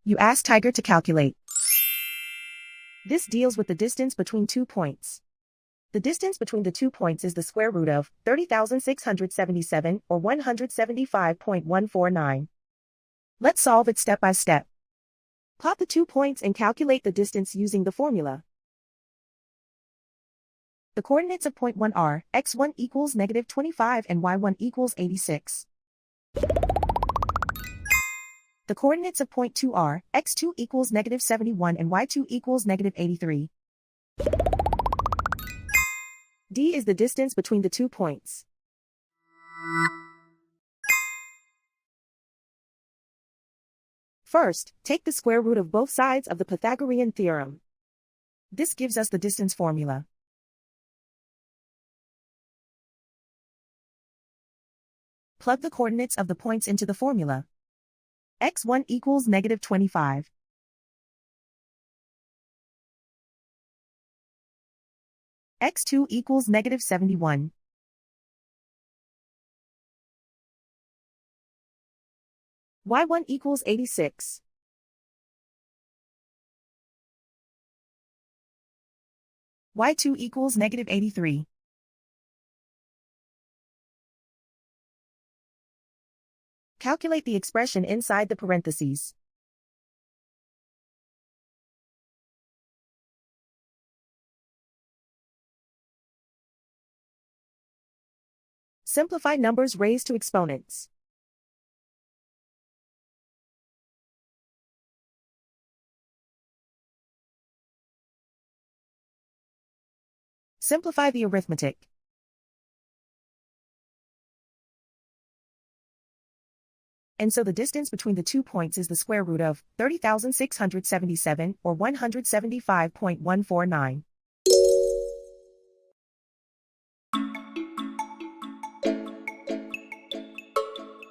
You ask Tiger to calculate. This deals with the distance between 2 points. The distance between the 2 points is the square root of 30,677 or 175.149. Let's solve it step by step. Plot the 2 points and calculate the distance using the formula. The coordinates of point 1 are x1 equals -25 and y1 equals 86. The coordinates of point 2 are x2 equals -71 and y2 equals -83. D is the distance between the 2 points. First, take the square root of both sides of the Pythagorean theorem. This gives us the distance formula. Plug the coordinates of the points into the formula. x1 equals -25. x2 equals -71. y1 equals 86. y2 equals -83. Calculate the expression inside the parentheses. Simplify numbers raised to exponents. Simplify the arithmetic. And so the distance between the 2 points is the square root of 30,677 or 175.149.